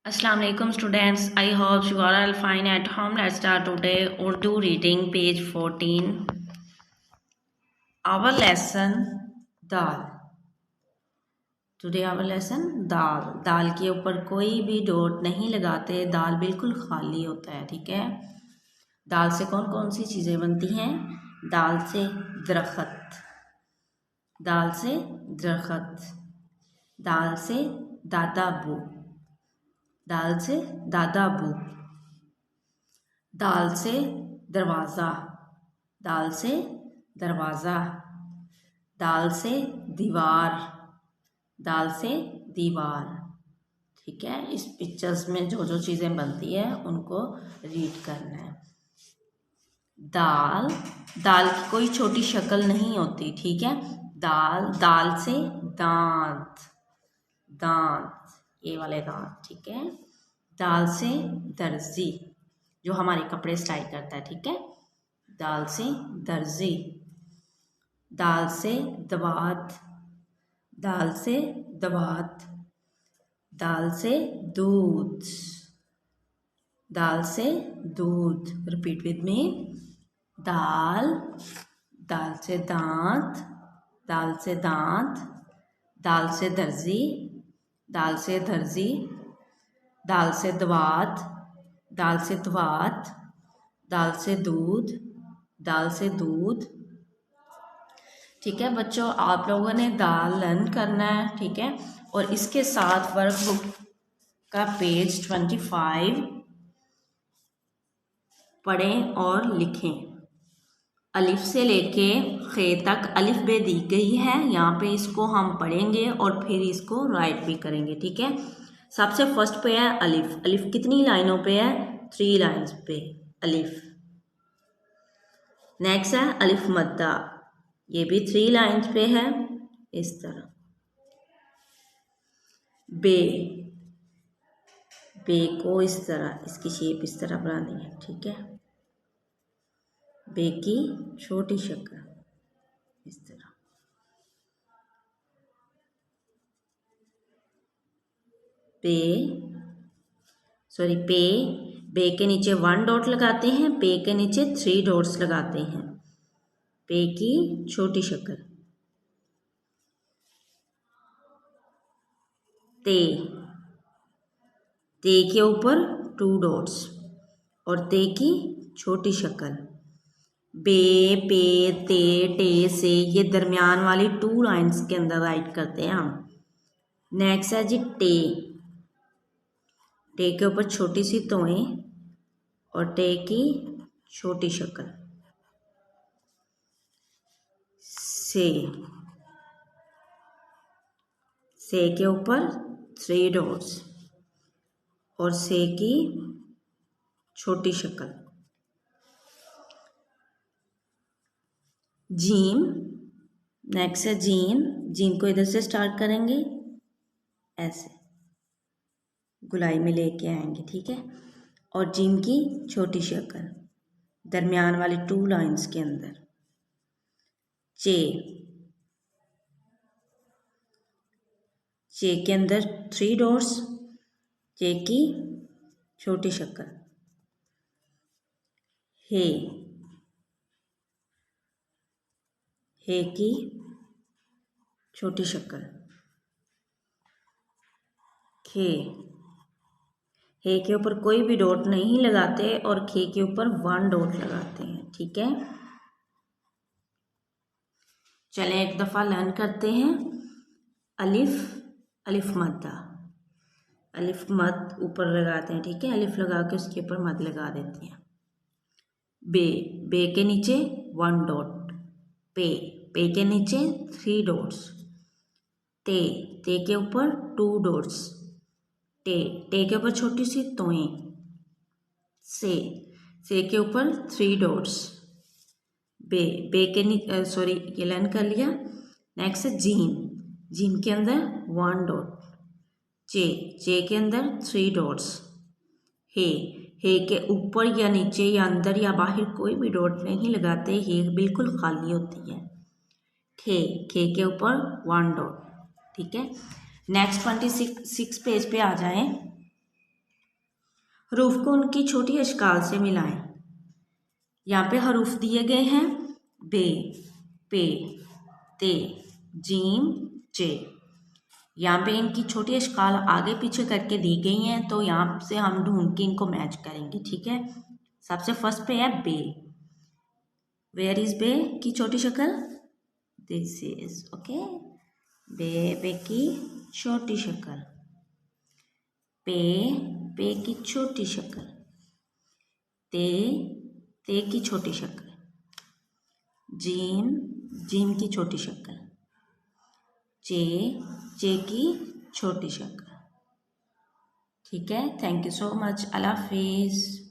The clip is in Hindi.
Assalamu alaikum students. I hope you are all fine at home. Let's start today Urdu reading page 14. Our lesson dal. Today our lesson दाल. दाल के ऊपर कोई भी डॉट नहीं लगाते, दाल बिल्कुल खाली होता है. ठीक है. दाल से कौन कौन सी चीज़ें बनती हैं? दाल से दरख्त, दाल से दरख्त, दाल से दादा अबू, दाल से दादा अबू, दाल से दरवाज़ा, दाल से दरवाज़ा, दाल से दीवार, दाल से दीवार. ठीक है. इस पिक्चर्स में जो जो चीज़ें बनती है उनको रीड करना है. दाल, दाल की कोई छोटी शक्ल नहीं होती. ठीक है. दाल, दाल से दांत, दांत, ये वाले दांत. ठीक है. दाल से दर्जी, जो हमारे कपड़े सिलाई करता है. ठीक है. दाल से दर्जी, दाल से दवात, दाल से दवात, दाल से दूध, दाल से दूध. Repeat with me. दाल, दाल से दांत, दाल से दांत, दाल से दर्जी, दाल से दर्जी, दाल से दवात, दाल से दवात, दाल से दूध, दाल से दूध. ठीक है बच्चों, आप लोगों ने दाल लर्न करना है. ठीक है. और इसके साथ वर्कबुक का पेज 25 पढ़ें और लिखें. अलिफ से लेके खे तक अलिफ बे दी गई है. यहाँ पे इसको हम पढ़ेंगे और फिर इसको राइट भी करेंगे. ठीक है. सबसे फर्स्ट पे है अलिफ. अलिफ कितनी लाइनों पे है? 3 लाइन्स पे अलिफ. नेक्स्ट है अलिफ मद्दा, ये भी 3 लाइन्स पे है इस तरह. बे, बे को इस तरह, इसकी शेप इस तरह बनानी है. ठीक है. बे की छोटी शक्ल इस तरह. पे, सॉरी पे, बे के नीचे 1 डॉट लगाते हैं, पे के नीचे 3 डॉट्स लगाते हैं. पे की छोटी शक्ल. ते, ते के ऊपर 2 डॉट्स और ते की छोटी शक्ल. बे, पे, ते, टे, से, ये दरमियान वाली 2 लाइन्स के अंदर राइट करते हैं हम. नेक्स्ट है जी टे. टे के ऊपर छोटी सी तोएं और टे की छोटी शक्ल. से, से के ऊपर 3 डॉट्स और से की छोटी शक्ल. जीम. नेक्स्ट है जीम. जीम को इधर से स्टार्ट करेंगे, ऐसे गुलाई में लेके आएंगे. ठीक है. और जीम की छोटी शक्ल दरमियान वाली 2 लाइन्स के अंदर. चे, चे के अंदर 3 डॉट्स, चे की छोटी शक्ल. हे, हे की छोटी शक्ल. खे, हे के ऊपर कोई भी डॉट नहीं लगाते और खे के ऊपर 1 डॉट लगाते हैं. ठीक है. चलें एक दफ़ा लर्न करते हैं. अलिफ, अलिफ मद्दा, अलिफ मद ऊपर लगाते हैं. ठीक है. अलिफ लगा के उसके ऊपर मद लगा देते हैं. बे, बे के नीचे 1 डॉट. पे, पे के नीचे 3 डॉट्स. ते, ते के ऊपर 2 डॉट्स. टे, टे के ऊपर छोटी सी तोएं. से के ऊपर 3 डॉट्स. बे, बे के नीचे, सॉरी ये लर्न कर लिया. नेक्स्ट है जीम. जीम के अंदर 1 डॉट. चे, चे के अंदर 3 डॉट्स. हे, हे के ऊपर या नीचे या अंदर या बाहर कोई भी डॉट नहीं लगाते, हे बिल्कुल खाली होती है. खे, खे के ऊपर 1 डॉट. ठीक है. नेक्स्ट 26 पेज पे आ जाएं. हरूफ को उनकी छोटी अशकाल से मिलाएं। यहाँ पे हरूफ दिए गए हैं बे, पे, ते, जीम, चे। यहाँ पे इनकी छोटी अशकाल आगे पीछे करके दी गई हैं, तो यहाँ से हम ढूंढ के इनको मैच करेंगे, ठीक है। सबसे फर्स्ट पे है बे। वेयर इज बे की छोटी शक्ल, दिस इज, ओके। बे की छोटी शक्ल। पे की छोटी शक्ल। ते की छोटी शक्ल। जीम की छोटी शक्ल। चे की छोटी शक्ल। ठीक है, थैंक यू सो मच, अल्लाह हाफिज़।